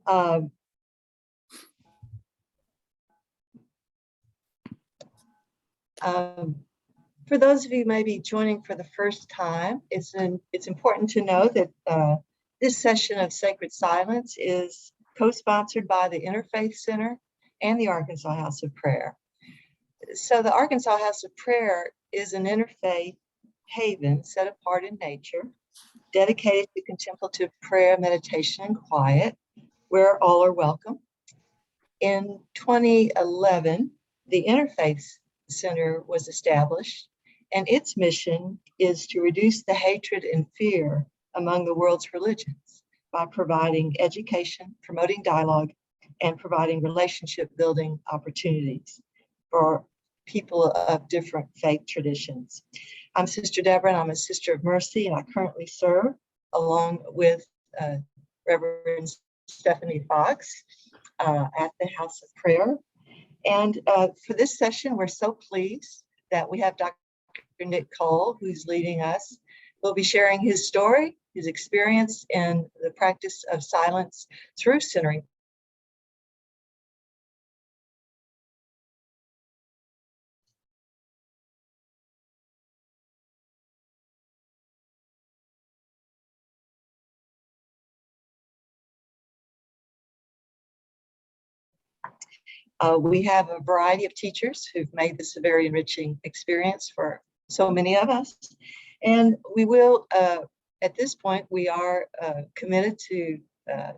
Um, for those of you maybe joining for the first time, it's important to know that this session of Sacred Silence is co-sponsored by the Interfaith Center and the Arkansas House of Prayer. So the Arkansas House of Prayer is an interfaith haven set apart in nature, dedicated to contemplative prayer, meditation, and quiet, where all are welcome. In 2011, the Interfaith Center was established, and its mission is to reduce the hatred and fear among the world's religions by providing education, promoting dialogue, and providing relationship building opportunities for people of different faith traditions. I'm Sister Deborah, and I'm a Sister of Mercy, and I currently serve along with Reverend Stephanie Fox at the House of Prayer. And for this session, we're so pleased that we have Dr. Nick Cole, who's leading us. We'll be sharing his story, his experience in the practice of silence through centering. We have a variety of teachers who've made this a very enriching experience for so many of us. And we will, at this point, we are committed to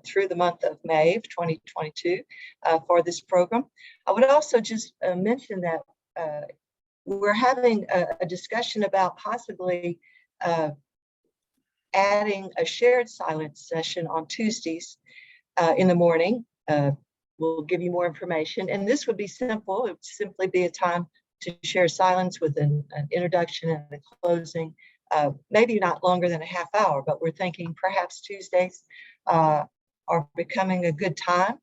through the month of May of 2022 for this program. I would also just mention that we're having a discussion about possibly adding a shared silence session on Tuesdays in the morning. We'll give you more information. And this would be simple. It would simply be a time to share silence with an introduction and a closing, maybe not longer than a half hour, but we're thinking perhaps Tuesdays are becoming a good time.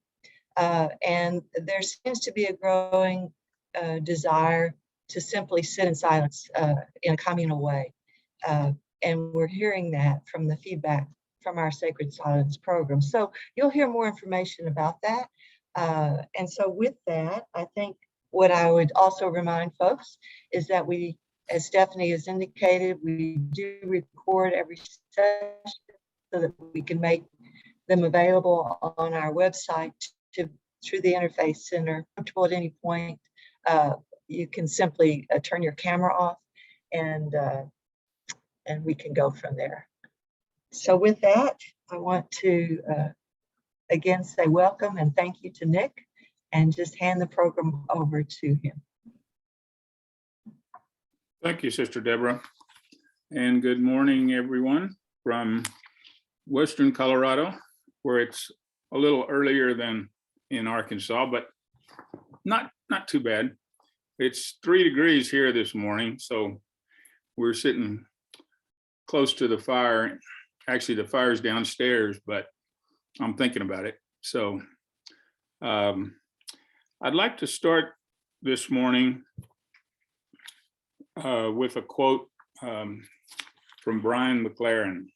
And there seems to be a growing desire to simply sit in silence in a communal way. And we're hearing that from the feedback from our Sacred Silence program. So you'll hear more information about that. And so with that, I think what I would also remind folks is that we, as Stephanie has indicated, we do record every session so that we can make them available on our website through the Interfaith Center. At any point, you can simply turn your camera off and we can go from there. So with that, I want to again say welcome and thank you to Nick, and just hand the program over to him. Thank you, Sister Deborah. And good morning, everyone from Western Colorado, where it's a little earlier than in Arkansas, but not too bad. It's 3 degrees here this morning, so we're sitting close to the fire. Actually, the fire's downstairs, but I'm thinking about it. So I'd like to start this morning with a quote from Brian McLaren.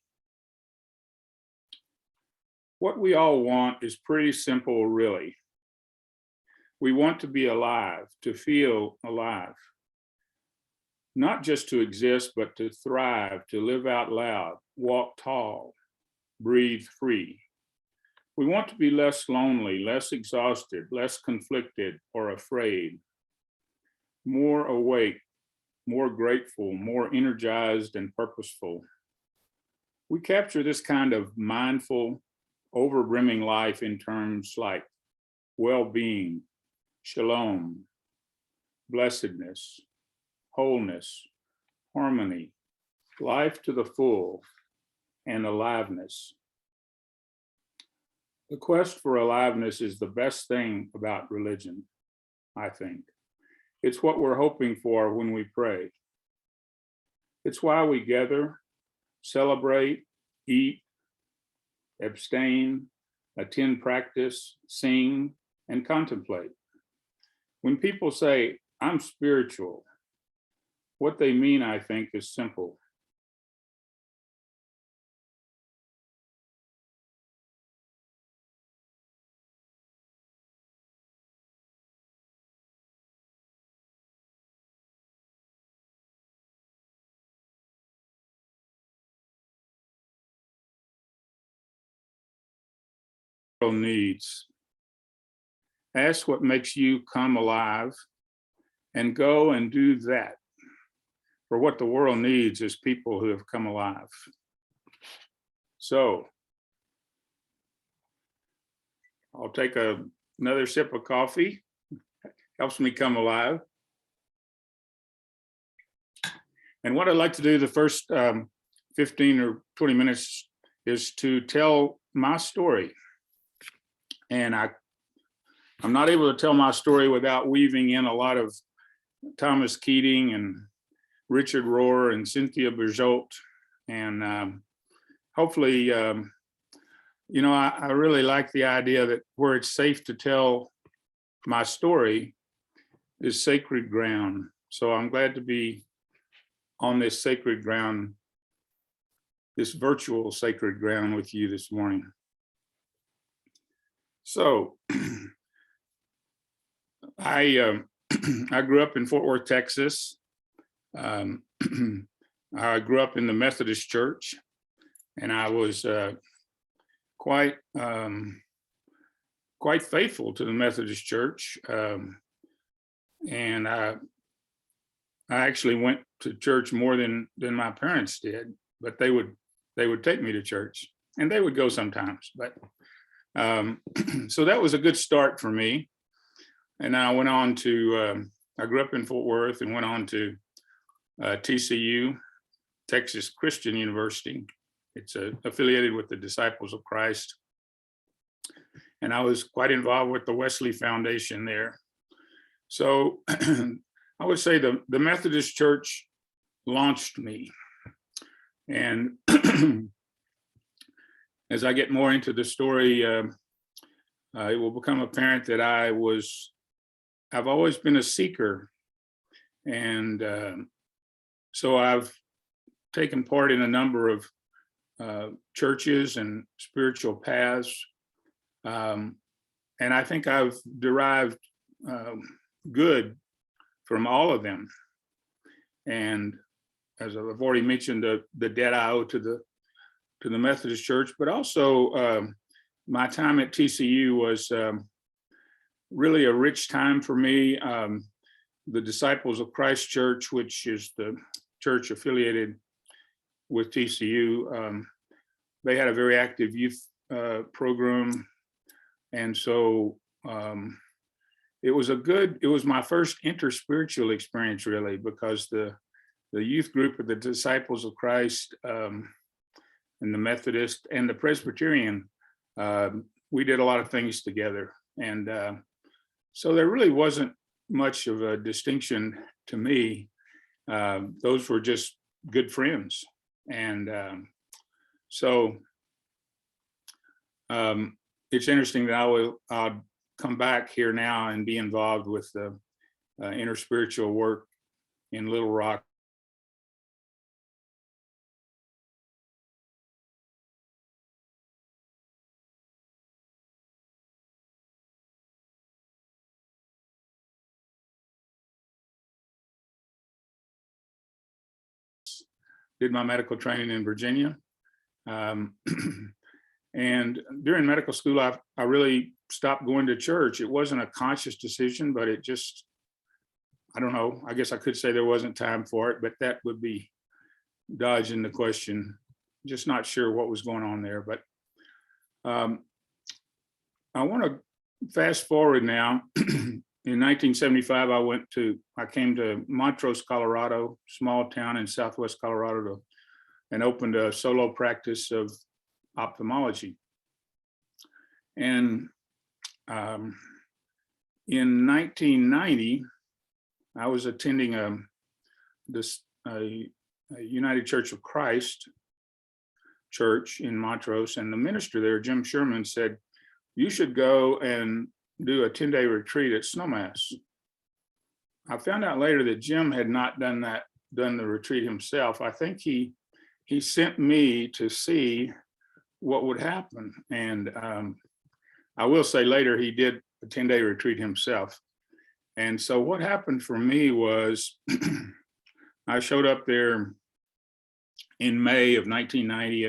What we all want is pretty simple, really. We want to be alive, to feel alive. Not just to exist, but to thrive, to live out loud, walk tall, breathe free. We want to be less lonely, less exhausted, less conflicted or afraid, more awake, more grateful, more energized and purposeful. We capture this kind of mindful, overbrimming life in terms like well-being, shalom, blessedness, wholeness, harmony, life to the full, and aliveness. The quest for aliveness is the best thing about religion, I think. It's what we're hoping for when we pray. It's why we gather, celebrate, eat, abstain, attend practice, sing, and contemplate. When people say, I'm spiritual, what they mean, I think, is simple. world needs. Ask what makes you come alive and go and do that. For what the world needs is people who have come alive. So I'll take another sip of coffee. Helps me come alive. And what I'd like to do the first 15 or 20 minutes is to tell my story. And I'm not able to tell my story without weaving in a lot of Thomas Keating and Richard Rohr and Cynthia Bergeault. And hopefully, you know, I really like the idea that where it's safe to tell my story is sacred ground. So I'm glad to be on this sacred ground, this virtual sacred ground with you this morning. So I grew up in Fort Worth, Texas. I grew up in the Methodist Church, and I was quite faithful to the Methodist Church. And I actually went to church more than my parents did, but they would take me to church, and they would go sometimes. But so that was a good start for me. And I went on to I grew up in Fort Worth and went on to TCU, Texas Christian University. It's affiliated with the Disciples of Christ. And I was quite involved with the Wesley Foundation there. So I would say the Methodist Church launched me. And as I get more into the story, it will become apparent that I've always been a seeker. And so I've taken part in a number of churches and spiritual paths. And I think I've derived good from all of them. And as I've already mentioned, the debt I owe to the Methodist Church, but also my time at TCU was really a rich time for me. The Disciples of Christ Church, which is the church affiliated with TCU, they had a very active youth program. And so it was my first interspiritual experience, really, because the youth group of the Disciples of Christ and the Methodist and the Presbyterian, we did a lot of things together. And so there really wasn't much of a distinction to me. Those were just good friends. And so it's interesting that I'll come back here now and be involved with the interspiritual work in Little Rock. Did my medical training in Virginia. And during medical school, I really stopped going to church. It wasn't a conscious decision, but it just, I don't know, I guess I could say there wasn't time for it, but that would be dodging the question. Just not sure what was going on there. But I want to fast forward now. In 1975, I came to Montrose, Colorado, small town in Southwest Colorado, and opened a solo practice of ophthalmology. And in 1990, I was attending a United Church of Christ church in Montrose, and the minister there, Jim Sherman, said, "You should go and do a 10-day retreat at Snowmass." I found out later that Jim had not done the retreat himself. I think he sent me to see what would happen. And I will say later he did a 10-day retreat himself. And so what happened for me was I showed up there in May of 1990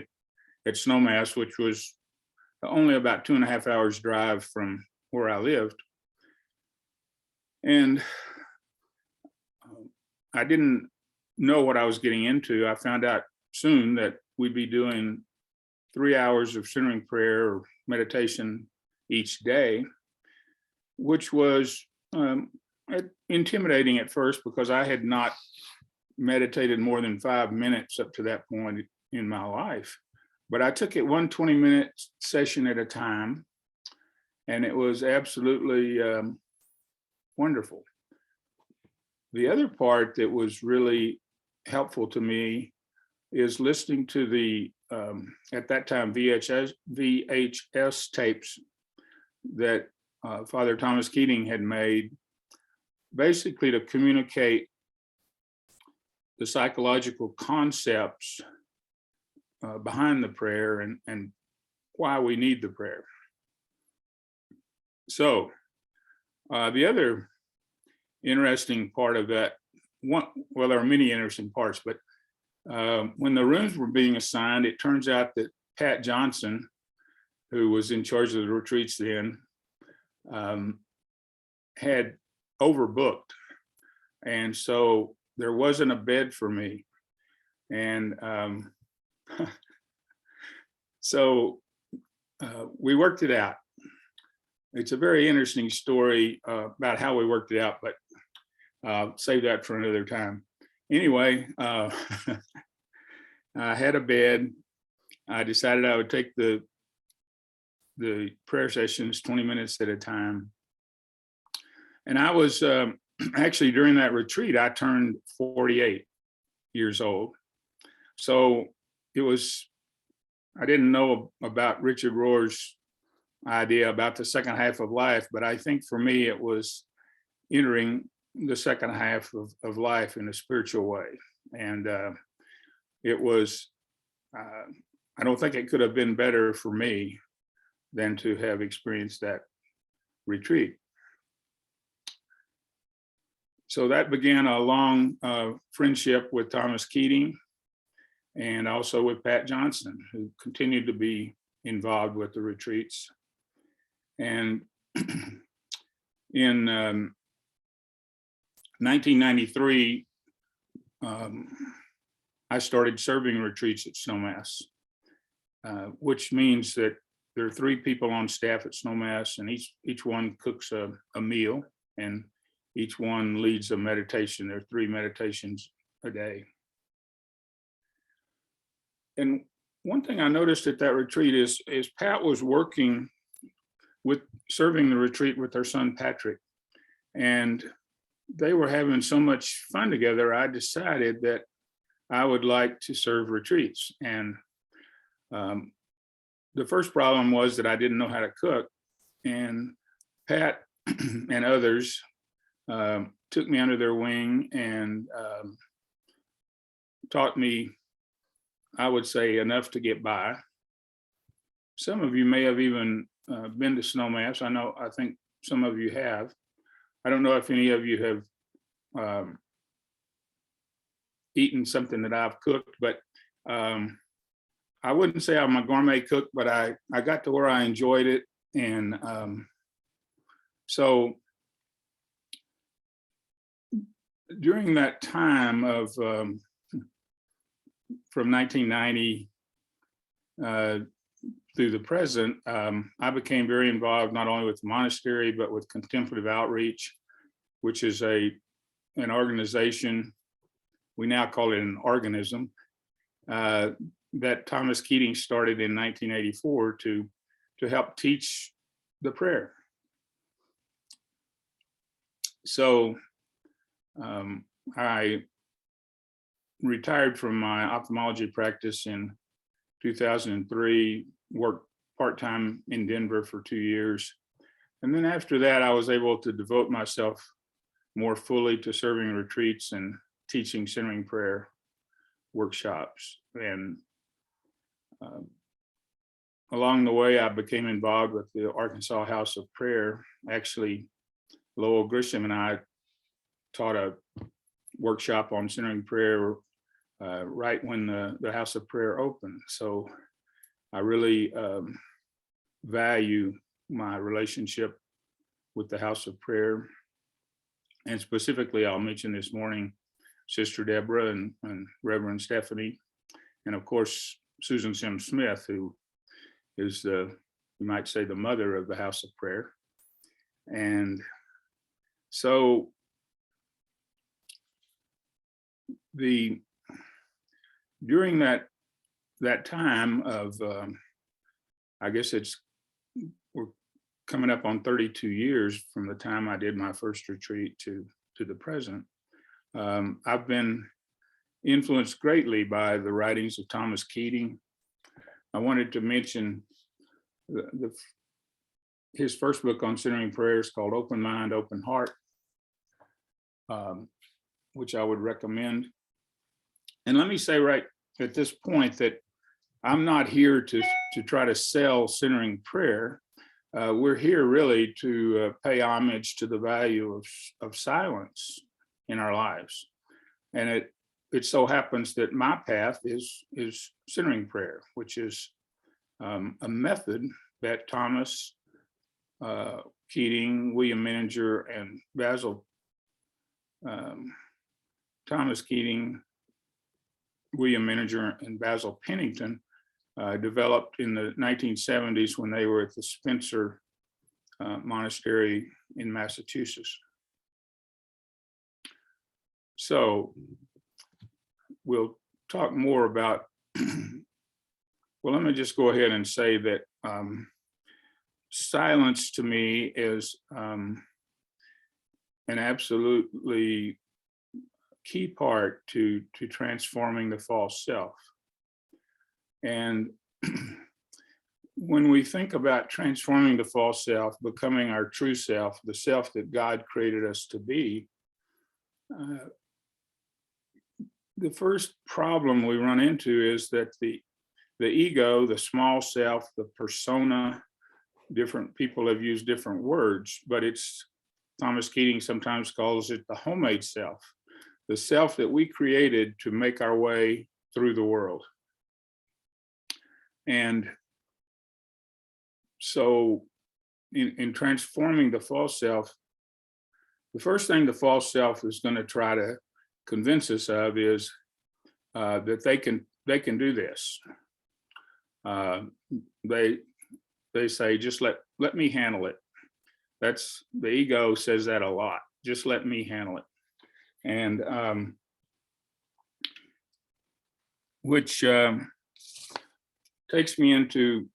at Snowmass, which was only about 2.5 hours drive from where I lived. And I didn't know what I was getting into. I found out soon that we'd be doing 3 hours of centering prayer or meditation each day, which was intimidating at first because I had not meditated more than 5 minutes up to that point in my life. But I took it one 20-minute session at a time, and it was absolutely wonderful. The other part that was really helpful to me is listening to the, at that time, VHS tapes that Father Thomas Keating had made, basically to communicate the psychological concepts behind the prayer and why we need the prayer. So the other interesting part of that, well, there are many interesting parts, but when the rooms were being assigned, it turns out that Pat Johnson, who was in charge of the retreats then, had overbooked. And so there wasn't a bed for me. And so we worked it out. It's a very interesting story about how we worked it out, but save that for another time. Anyway, I had a bed. I decided I would take the prayer sessions 20 minutes at a time. And I was actually, during that retreat, I turned 48 years old. So it was, I didn't know about Richard Rohr's idea about the second half of life, but I think for me, it was entering the second half of life in a spiritual way. And it was, I don't think it could have been better for me than to have experienced that retreat. So that began a long friendship with Thomas Keating and also with Pat Johnson, who continued to be involved with the retreats. And in 1993, I started serving retreats at Snowmass, which means that there are 3 people on staff at Snowmass, and each one cooks a meal, and each one leads a meditation. There are 3 meditations a day. And one thing I noticed at that retreat is Pat was working with serving the retreat with her son Patrick, and they were having so much fun together. I decided that I would like to serve retreats. And the first problem was that I didn't know how to cook, and Pat and others took me under their wing and taught me, I would say, enough to get by. Some of you may have even been to Snowmass. I think some of you have. I don't know if any of you have eaten something that I've cooked, but I wouldn't say I'm a gourmet cook, but I got to where I enjoyed it. And so during that time of from 1990 through the present, I became very involved not only with the monastery, but with Contemplative Outreach, which is an organization, we now call it an organism, that Thomas Keating started in 1984 to help teach the prayer. So I retired from my ophthalmology practice in 2003, worked part-time in Denver for 2 years. And then after that, I was able to devote myself more fully to serving retreats and teaching centering prayer workshops. And along the way, I became involved with the Arkansas House of Prayer. Actually, Lowell Grisham and I taught a workshop on centering prayer right when the House of Prayer opened. So I really value my relationship with the house of prayer. And specifically, I'll mention this morning, Sister Deborah and Reverend Stephanie, and of course, Susan Sims Smith, who is you might say, the mother of the house of prayer. And so during that time of, I guess we're coming up on 32 years from the time I did my first retreat to the present. I've been influenced greatly by the writings of Thomas Keating. I wanted to mention his first book on centering prayer is called Open Mind, Open Heart, which I would recommend. And let me say right at this point that I'm not here to try to sell centering prayer. We're here really to pay homage to the value of silence in our lives. And it so happens that my path is centering prayer, which is a method that Thomas Keating, William Menninger, and Thomas Keating, William Menninger, and Basil Pennington developed in the 1970s when they were at the Spencer Monastery in Massachusetts. So we'll talk more about, well, let me just go ahead and say that silence to me is an absolutely key part to transforming the false self. And when we think about transforming the false self, becoming our true self, the self that God created us to be, the first problem we run into is that the ego, the small self, the persona, different people have used different words, but Thomas Keating sometimes calls it the homemade self, the self that we created to make our way through the world. And so in transforming the false self, the first thing the false self is going to try to convince us of is that they can do this. They say, just let me handle it. That's the ego says that a lot. Just let me handle it. And which takes me into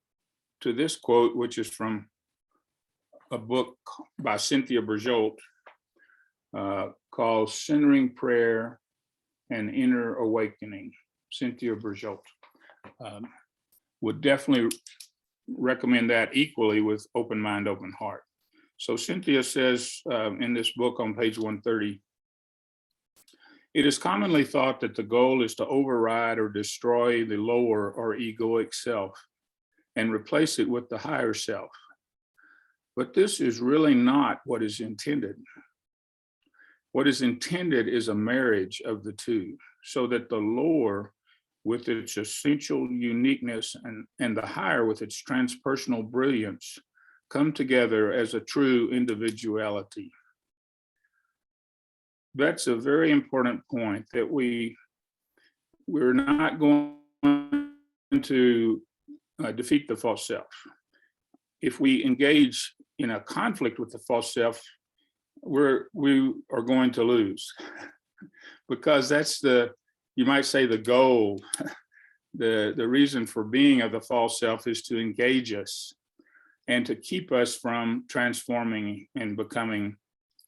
this quote, which is from a book by Cynthia Berjolt called Centering Prayer and Inner Awakening. Cynthia Berjolt. Would definitely recommend that equally with Open Mind, Open Heart. So Cynthia says in this book on page 130, it is commonly thought that the goal is to override or destroy the lower or egoic self and replace it with the higher self. But this is really not what is intended. What is intended is a marriage of the two, so that the lower with its essential uniqueness and the higher with its transpersonal brilliance come together as a true individuality. That's a very important point, that we're not going to defeat the false self. If we engage in a conflict with the false self, we are going to lose, because that's you might say the goal, the reason for being of the false self is to engage us and to keep us from transforming and becoming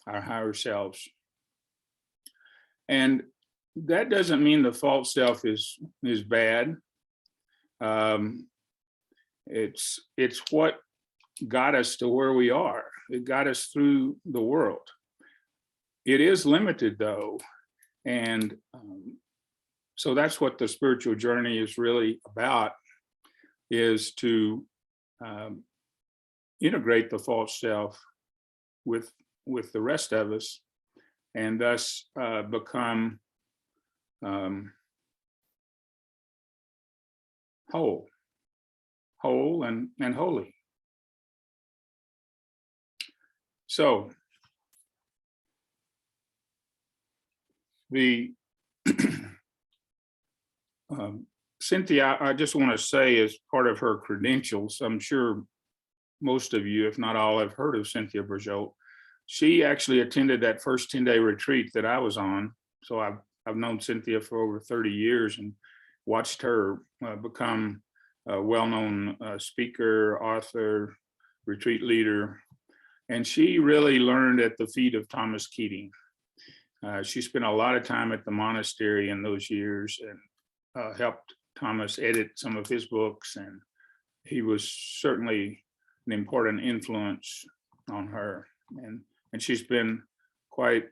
our higher selves. And that doesn't mean the false self is bad. It's what got us to where we are. It got us through the world. It is limited though. And so that's what the spiritual journey is really about, is to integrate the false self with the rest of us, and thus become whole and holy. So the Cynthia, I just want to say, as part of her credentials, I'm sure most of you, if not all, have heard of Cynthia Bergeau. She actually attended that first 10-day retreat that I was on. So I've known Cynthia for over 30 years and watched her become a well-known speaker, author, retreat leader. And she really learned at the feet of Thomas Keating. She spent a lot of time at the monastery in those years and helped Thomas edit some of his books. And he was certainly an important influence on her. And she's been quite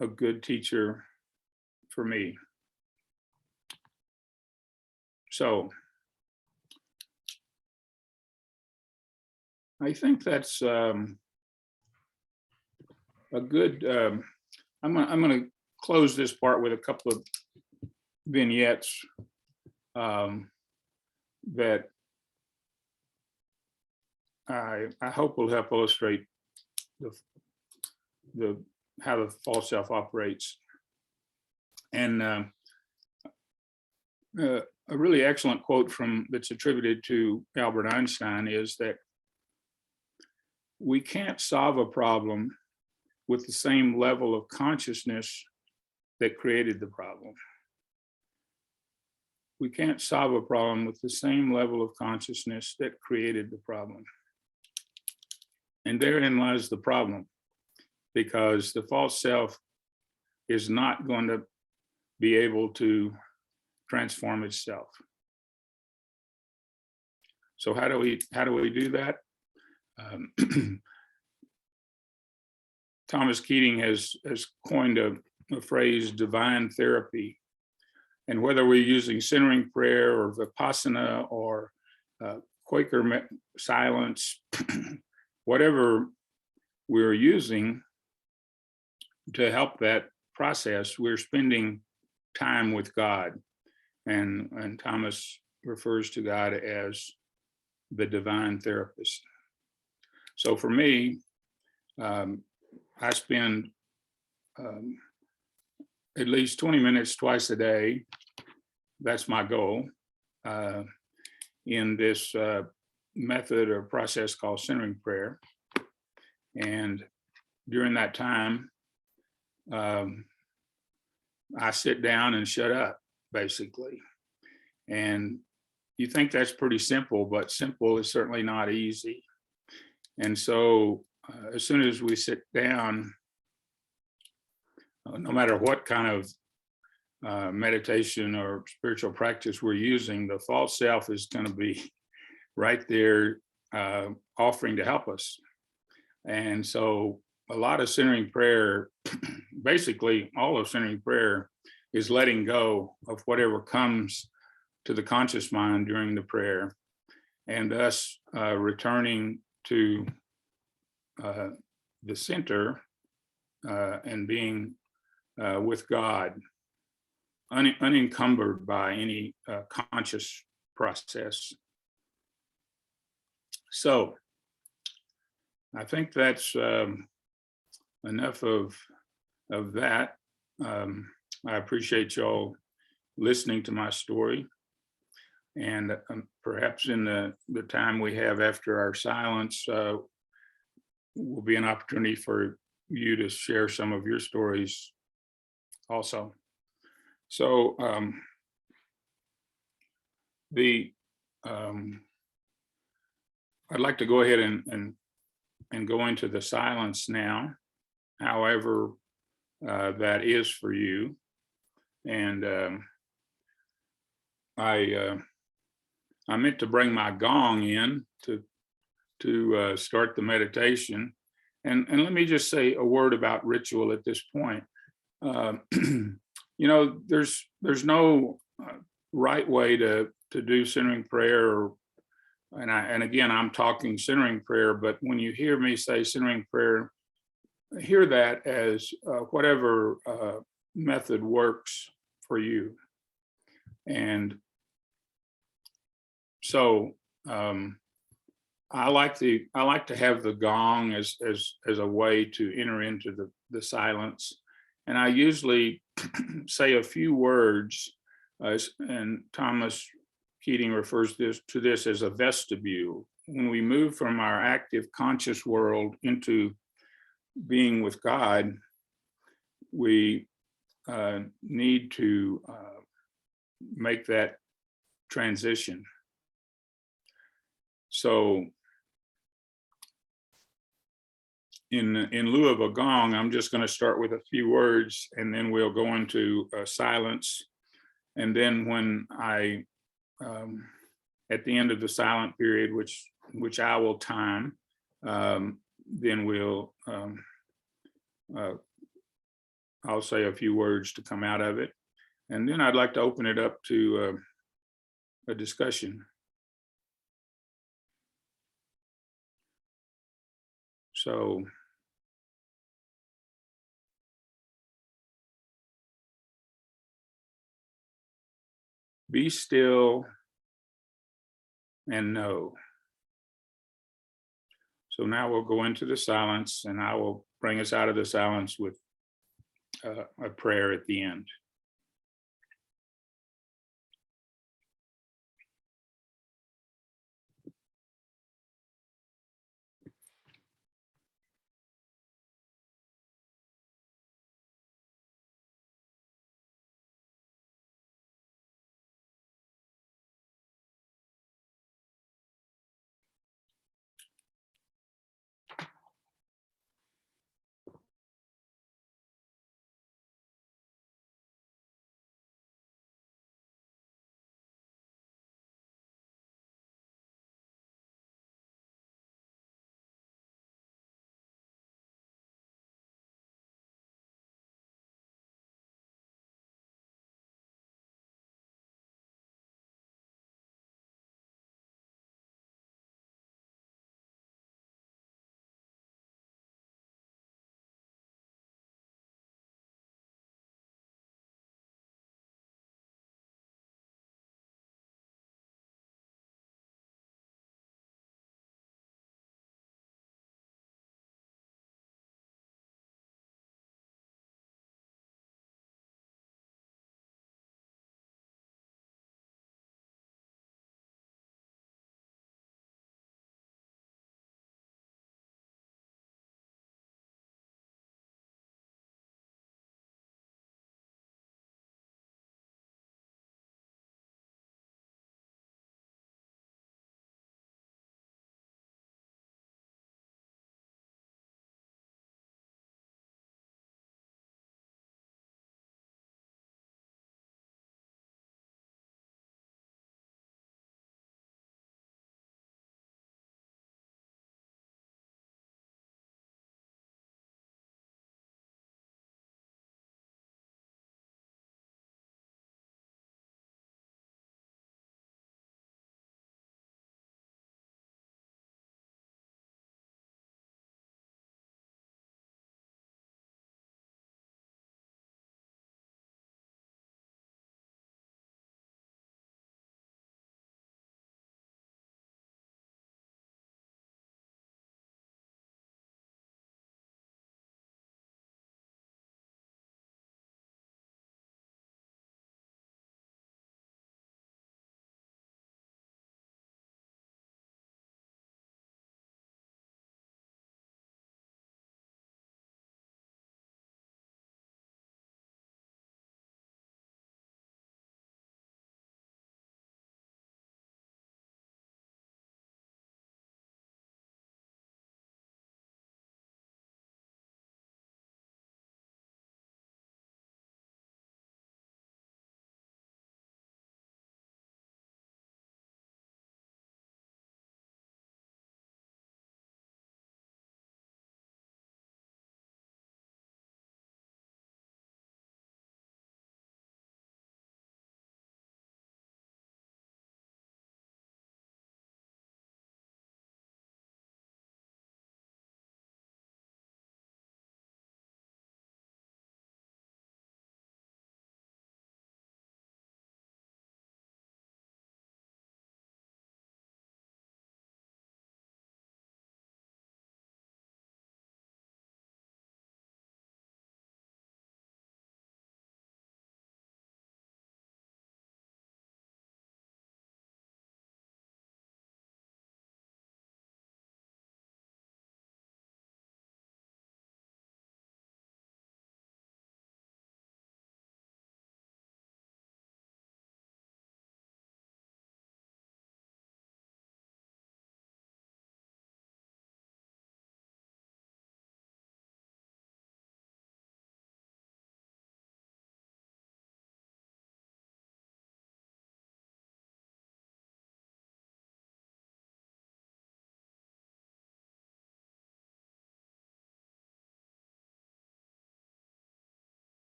a good teacher for me. So I think that's a good, I'm going to close this part with a couple of vignettes that I hope will help illustrate how the false self operates. And a really excellent quote that's attributed to Albert Einstein is that we can't solve a problem with the same level of consciousness that created the problem. We can't solve a problem with the same level of consciousness that created the problem. And therein lies the problem, because the false self is not going to be able to transform itself. So how do we do that? Thomas Keating has coined a phrase, divine therapy. And whether we're using centering prayer or Vipassana or Quaker silence, whatever we're using to help that process, we're spending time with God. And Thomas refers to God as the divine therapist. So for me, I spend at least 20 minutes twice a day. That's my goal in this method or process called centering prayer. And during that time, I sit down and shut up, basically. And you think that's pretty simple, but simple is certainly not easy. And so as soon as we sit down, no matter what kind of meditation or spiritual practice we're using, the false self is going to be right there offering to help us. And so a lot of centering prayer, basically all of centering prayer, is letting go of whatever comes to the conscious mind during the prayer, and thus returning to the center and being with God, unencumbered by any conscious process. So I think that's enough of that. I appreciate y'all listening to my story. And perhaps in the time we have after our silence, will be an opportunity for you to share some of your stories also. So I'd like to go ahead and go into the silence now, however that is for you. And I meant to bring my gong in to start the meditation. And let me just say a word about ritual at this point. You know, there's no right way to do centering prayer, and again, I'm talking centering prayer, but when you hear me say centering prayer, hear that as whatever method works for you. And so I like to have the gong as a way to enter into the silence, and I usually say a few words, and Thomas Keating refers to this as a vestibule. When we move from our active conscious world into being with God, we need to make that transition. So in lieu of a gong, I'm just going to start with a few words, and then we'll go into silence. And then when I, at the end of the silent period, which I will time, then I'll say a few words to come out of it. And then I'd like to open it up to a discussion. So be still and know. So now we'll go into the silence, and I will bring us out of the silence with a prayer at the end.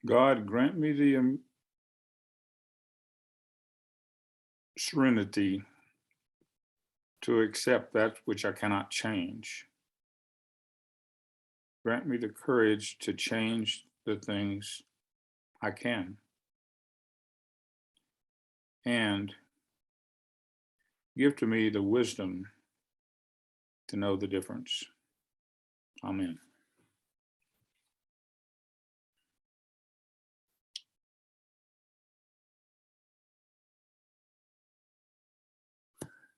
God, grant me the serenity to accept that which I cannot change. Grant me the courage to change the things I can. And give to me the wisdom to know the difference. Amen.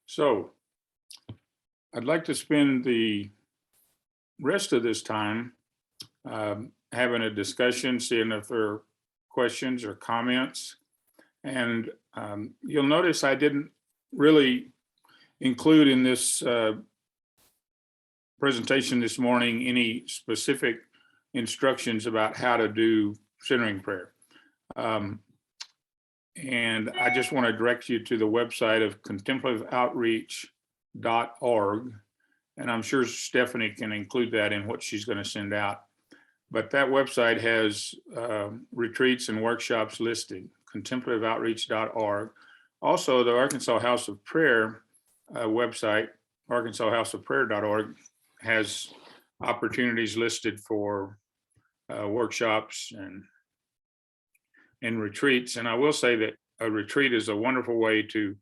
So I'd like to spend the rest of this time having a discussion, seeing if there are questions or comments. And you'll notice I didn't really include in this presentation this morning any specific instructions about how to do centering prayer. And I just want to direct you to the website of contemplativeoutreach.org. And I'm sure Stephanie can include that in what she's going to send out. But that website has retreats and workshops listed, contemplativeoutreach.org. Also, the Arkansas House of Prayer website, arkansashouseofprayer.org, has opportunities listed for workshops and retreats. And I will say that a retreat is a wonderful way to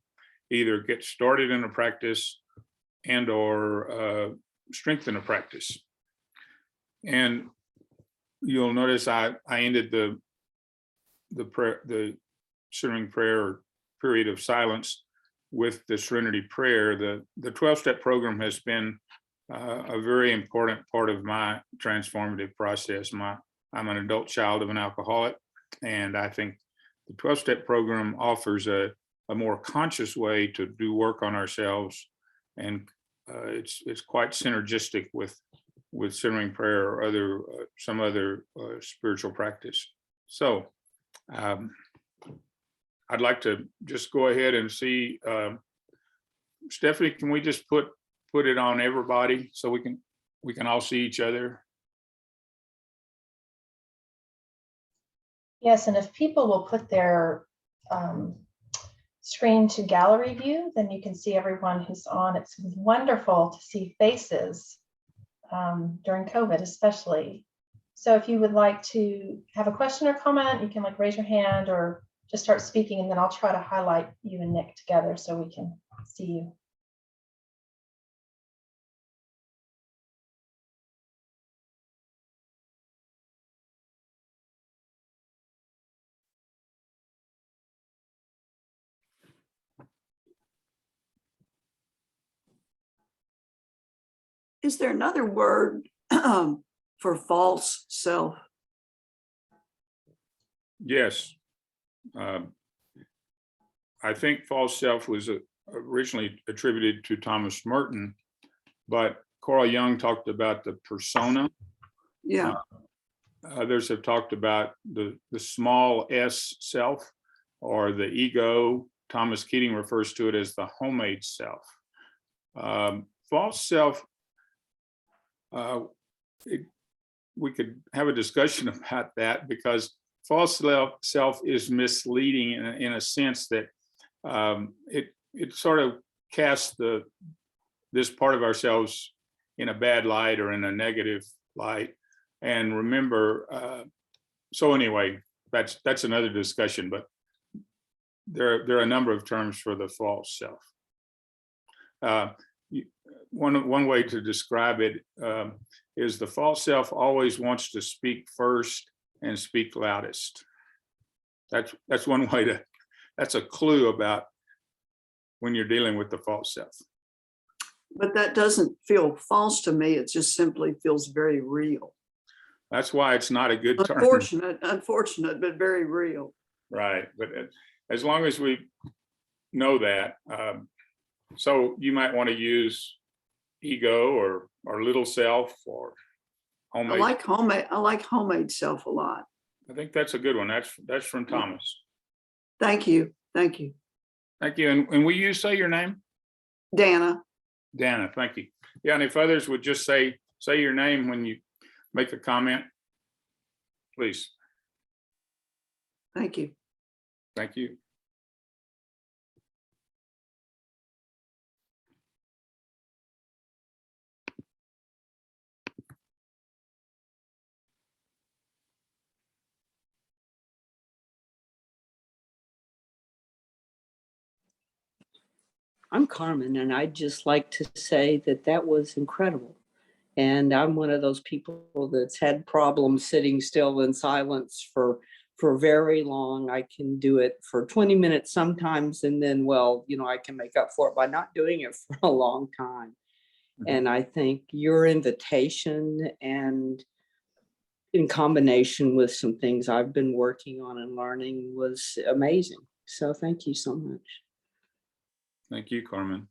either get started in a practice and or strengthen a practice. And you'll notice I ended the centering prayer or period of silence with the Serenity Prayer. The 12-step program has been a very important part of my transformative process. I'm an adult child of an alcoholic, and I think the 12-step program offers a more conscious way to do work on ourselves, and it's quite synergistic with centering prayer or some other spiritual practice. So I'd like to just go ahead and see, Stephanie, can we just put it on everybody so we can all see each other? Yes, and if people will put their screen to gallery view, then you can see everyone who's on. It's wonderful to see faces during COVID, especially. So if you would like to have a question or comment, you can raise your hand or just start speaking, and then I'll try to highlight you and Nick together so we can see you. Is there another word for false self? Yes. I think false self was originally attributed to Thomas Merton, but Carl Jung talked about the persona. Yeah. Others have talked about the small s self or the ego. Thomas Keating refers to it as the homemade self. False self, we could have a discussion about that, because false self is misleading in a sense that it sort of casts this part of ourselves in a bad light or in a negative light. And remember, so anyway, that's another discussion, but there are a number of terms for the false self. One way to describe it is the false self always wants to speak first and speak loudest. That's one way that's a clue about when you're dealing with the false self. But that doesn't feel false to me. It just simply feels very real. That's why it's not a good term. Unfortunate, but very real. Right, but as long as we know that, so you might want to use ego or little self or homemade. I like homemade self a lot. I think that's a good one. That's from Thomas. Thank you. Thank you. Thank you. And will you say your name? Dana. Dana, thank you. Yeah, and if others would just say your name when you make a comment, please. Thank you. Thank you. I'm Carmen, and I'd just like to say that that was incredible. And I'm one of those people that's had problems sitting still in silence for very long. I can do it for 20 minutes sometimes, and then, well, I can make up for it by not doing it for a long time. And I think your invitation, and in combination with some things I've been working on and learning, was amazing. So thank you so much. Thank you, Carmen.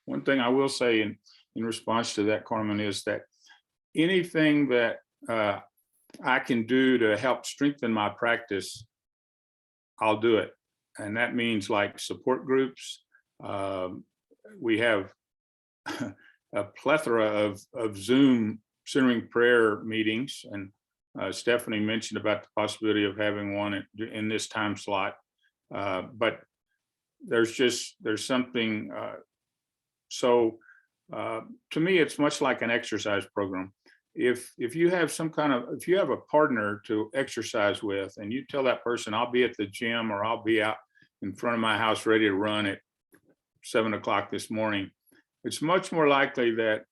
One thing I will say in response to that, Carmen, is that anything that I can do to help strengthen my practice, I'll do it. And that means like support groups. We have a plethora of Zoom centering prayer meetings. And Stephanie mentioned about the possibility of having one in this time slot. But there's something, so to me, it's much like an exercise program. If you have if you have a partner to exercise with, and you tell that person, I'll be at the gym, or I'll be out in front of my house ready to run at 7 o'clock this morning, it's much more likely that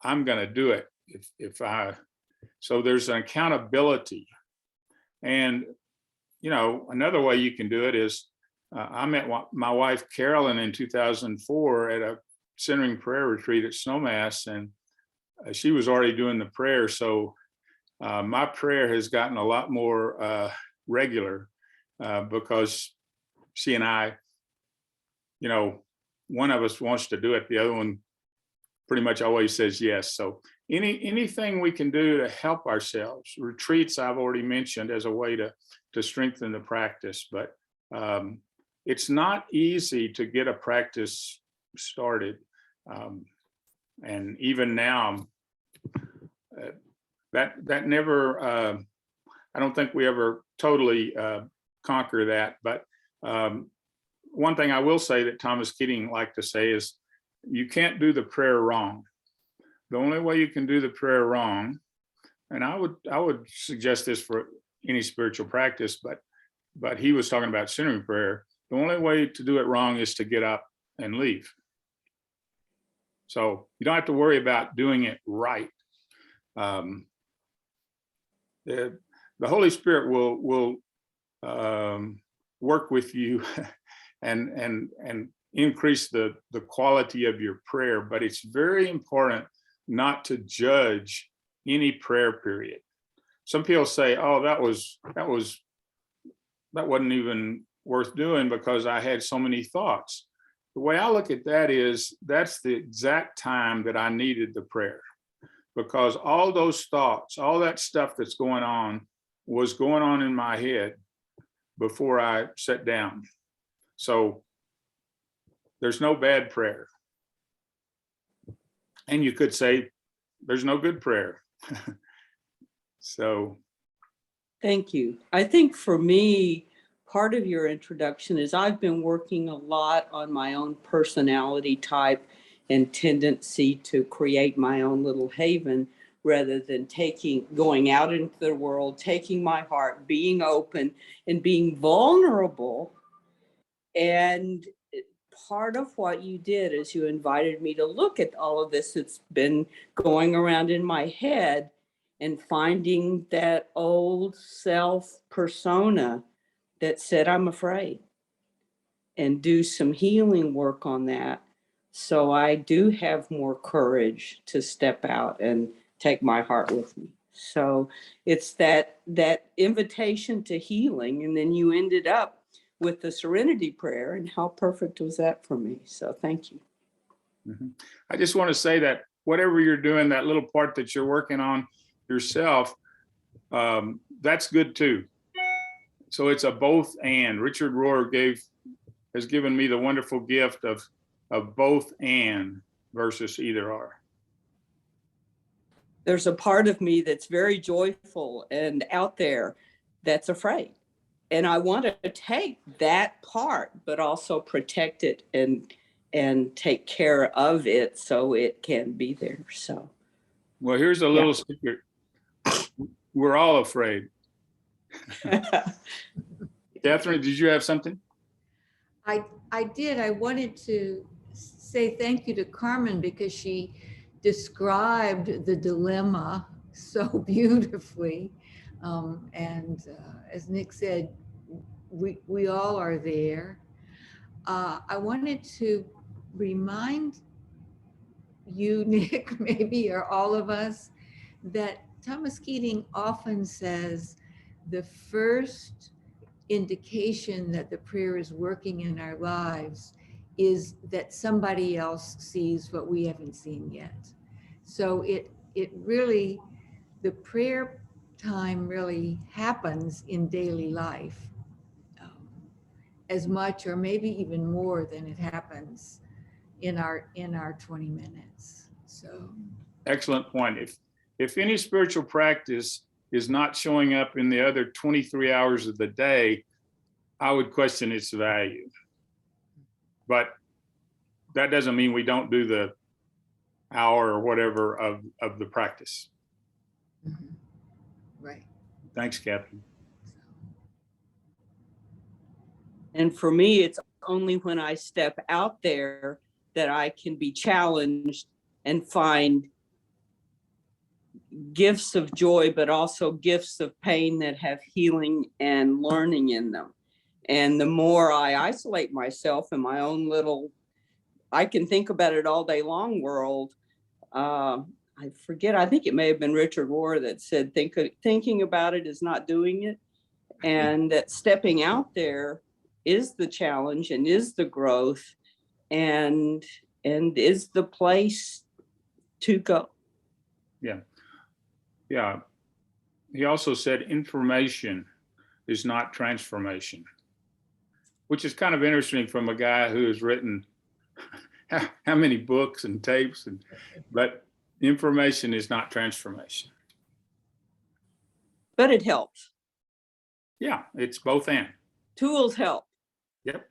I'm going to do it. So there's an accountability. And, another way you can do it is, I met my wife, Carolyn, in 2004 at a centering prayer retreat at Snowmass, and she was already doing the prayer. So my prayer has gotten a lot more regular because she and I, one of us wants to do it, the other one pretty much always says yes. So anything we can do to help ourselves. Retreats I've already mentioned as a way to strengthen the practice, but it's not easy to get a practice started. And even now, that never, I don't think we ever totally conquer that. But one thing I will say that Thomas Keating liked to say is, you can't do the prayer wrong. The only way you can do the prayer wrong, and I would suggest this for any spiritual practice, but he was talking about centering prayer. The only way to do it wrong is to get up and leave. So you don't have to worry about doing it right. The Holy Spirit will work with you and increase the quality of your prayer, but it's very important not to judge any prayer period. Some people say, oh, that wasn't even worth doing because I had so many thoughts. The way I look at that is, that's the exact time that I needed the prayer, because all those thoughts, all that stuff that's going on was going on in my head before I sat down. So there's no bad prayer. And you could say there's no good prayer. So. Thank you. I think for me, part of your introduction is I've been working a lot on my own personality type and tendency to create my own little haven, rather than going out into the world, taking my heart, being open and being vulnerable. And part of what you did is you invited me to look at all of this that's been going around in my head, and finding that old self persona that said, I'm afraid, and do some healing work on that. So I do have more courage to step out and take my heart with me. So it's that invitation to healing. And then you ended up with the serenity prayer, and how perfect was that for me? So thank you. Mm-hmm. I just want to say that whatever you're doing, that little part that you're working on yourself, that's good too. So it's a both and. Richard Rohr has given me the wonderful gift of both and versus either or. There's a part of me that's very joyful and out there that's afraid. And I want to take that part, but also protect it and take care of it so it can be there. So, Well, here's a little secret. We're all afraid. Catherine, did you have something? I did. I wanted to say thank you to Carmen because she described the dilemma so beautifully. As Nick said, we all are there. I wanted to remind you, Nick, maybe, or all of us, that Thomas Keating often says the first indication that the prayer is working in our lives is that somebody else sees what we haven't seen yet. So it really, the prayer time really happens in daily life as much or maybe even more than it happens in our 20 minutes. So Excellent point. If any spiritual practice is not showing up in the other 23 hours of the day, I would question its value. But that doesn't mean we don't do the hour or whatever of the practice. right. Thanks, Catherine. and for me, it's only when I step out there that I can be challenged and find gifts of joy, but also gifts of pain that have healing and learning in them. And the more I isolate myself in my own little, I can think about it all day long world. I forget, I think it may have been Richard Rohr that said, thinking about it is not doing it. And that stepping out there is the challenge and is the growth and is the place to go. Yeah. Yeah. He also said information is not transformation, which is kind of interesting from a guy who has written how many books and tapes, but information is not transformation. But it helps. Yeah, it's both and. Tools help. Yep.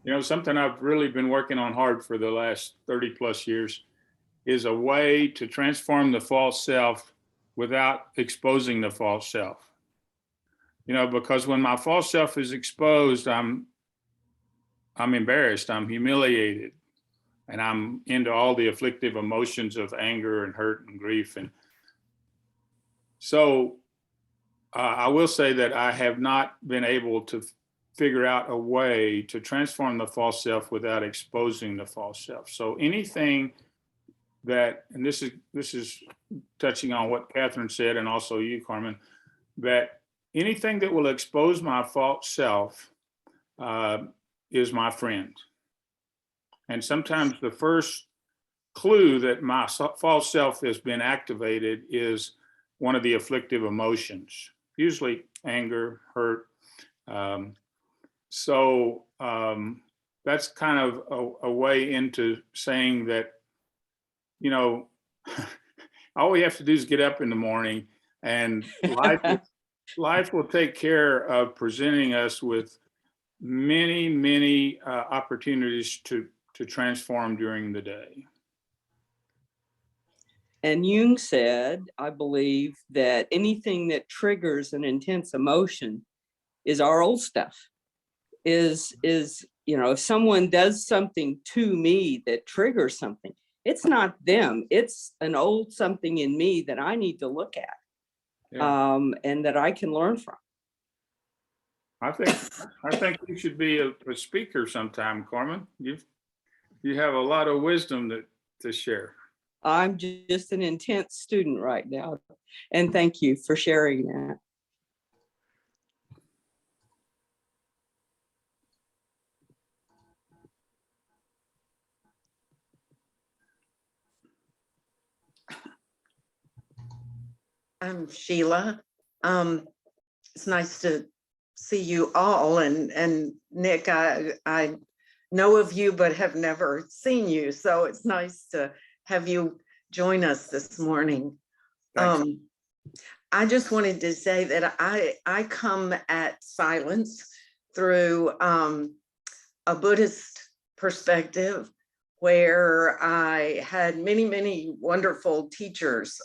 You know, something I've really been working on hard for the last 30 plus years is a way to transform the false self without exposing the false self. You know, because when my false self is exposed, I'm embarrassed, I'm humiliated, and I'm into all the afflictive emotions of anger and hurt and grief. And so I will say that I have not been able to figure out a way to transform the false self without exposing the false self. So anything that, and this is touching on what Catherine said, and also you, Carmen, that anything that will expose my false self is my friend. And sometimes the first clue that my false self has been activated is one of the afflictive emotions, usually anger, hurt. So that's kind of a way into saying that, you know, all we have to do is get up in the morning and life will take care of presenting us with many, many opportunities to transform during the day. And Jung said, I believe, that anything that triggers an intense emotion is our old stuff. Is you know, if someone does something to me that triggers something, it's not them, it's an old something in me that I need to look at. Yeah. And that I can learn from. I think you should be a speaker sometime, Carmen. You have a lot of wisdom to share. I'm just an intense student right now, and thank you for sharing that. I'm Sheila. It's nice to see you all, and Nick, I know of you but have never seen you, so it's nice to have you join us this morning. Thanks. I just wanted to say that I come at silence through a Buddhist perspective, where I had many wonderful teachers.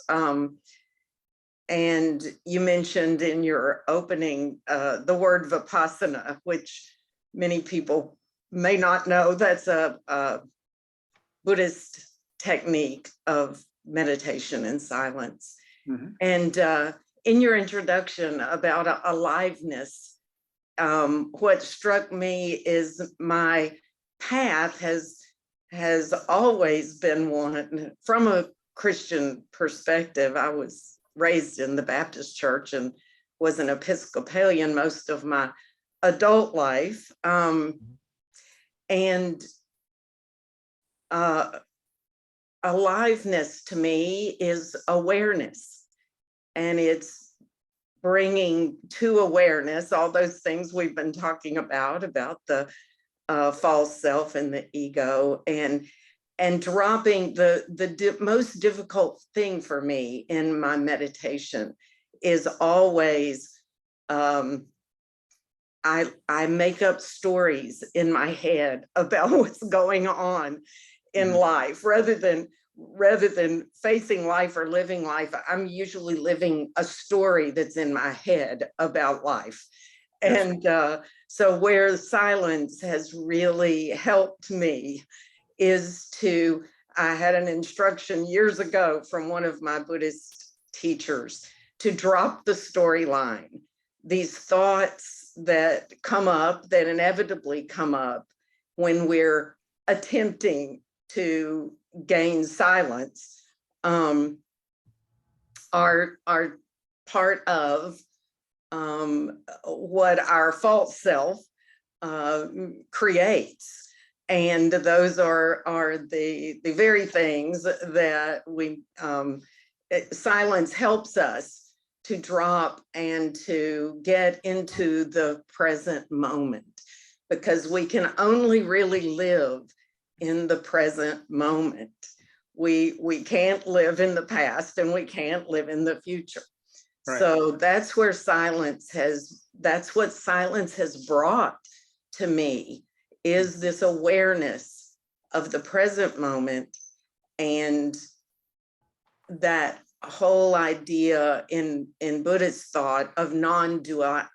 And you mentioned in your opening the word Vipassana, which many people may not know. That's a Buddhist technique of meditation and silence. Mhm. And in your introduction about aliveness, what struck me is my path has always been one from a Christian perspective. I was raised in the Baptist church and was an Episcopalian most of my adult life. And aliveness to me is awareness, and it's bringing to awareness all those things we've been talking about the false self and the ego, and dropping the most difficult thing for me in my meditation is always I make up stories in my head about what's going on in life rather than facing life or living life. I'm usually living a story that's in my head about life. Yes. And so where silence has really helped me is I had an instruction years ago from one of my Buddhist teachers to drop the storyline. These thoughts that come up, that inevitably come up when we're attempting to gain silence, are part of what our false self creates. And those are the very things that silence helps us to drop and to get into the present moment, because we can only really live in the present moment. We can't live in the past, and we can't live in the future. Right. So that's what silence has brought to me, is this awareness of the present moment, and that whole idea in Buddhist thought of non-duality.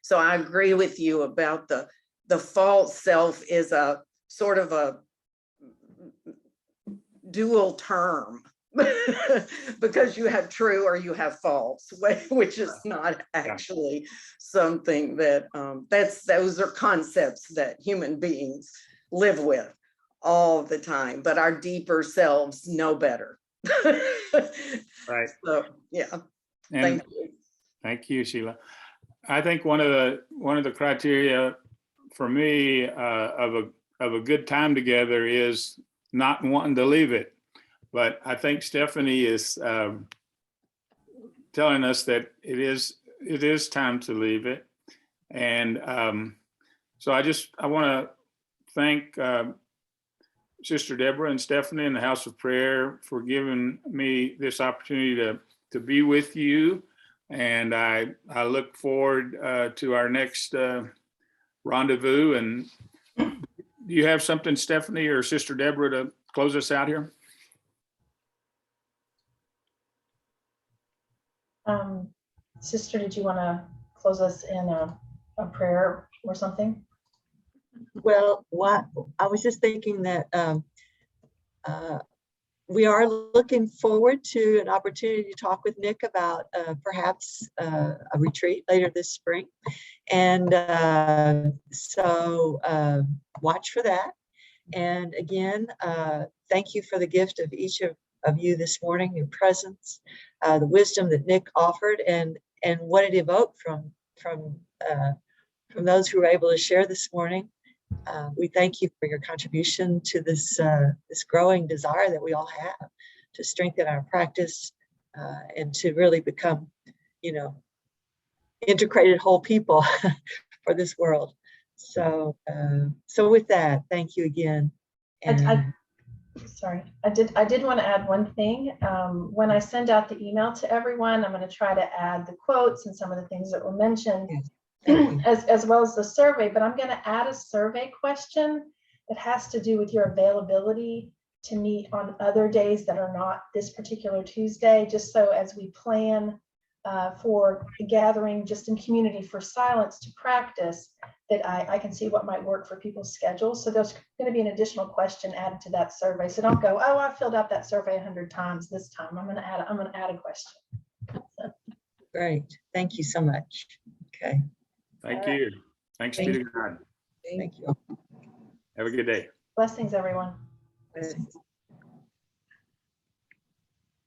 So I agree with you about the false self is a sort of a dual term because you have true or you have false, which is not actually something that those are concepts that human beings live with all the time, but our deeper selves know better. Right. So yeah, And thank you. thank you, Sheila. I think one of the criteria for me of a good time together is not wanting to leave it. But I think Stephanie is telling us that it is time to leave it. And so I want to thank Sister Deborah and Stephanie in the House of Prayer for giving me this opportunity to be with you. And I look forward to our next rendezvous. And do you have something, Stephanie or Sister Deborah, to close us out here? Sister, did you want to close us in a prayer or something? Well, I was just thinking that we are looking forward to an opportunity to talk with Nick about perhaps a retreat later this spring. And so watch for that. And again, thank you for the gift of each of you this morning, your presence, the wisdom that Nick offered, and what it evoked from those who were able to share this morning. We thank you for your contribution to this growing desire that we all have to strengthen our practice and to really become, integrated whole people for this world. So, so with that, thank you again. Sorry, I did want to add one thing. When I send out the email to everyone, I'm going to try to add the quotes and some of the things that were mentioned, Yes, as well as the survey, but I'm going to add a survey question that has to do with your availability to meet on other days that are not this particular Tuesday, just so as we plan for the gathering just in community for silence to practice, that I can see what might work for people's schedules. So there's going to be an additional question added to that survey. So don't go, oh, I filled out that survey 100 times this time. I'm going to add a question. great. Thank you so much. Okay. Thank All right. you. Thanks be to God. Thank you. Have a good day. Blessings, everyone. Blessings.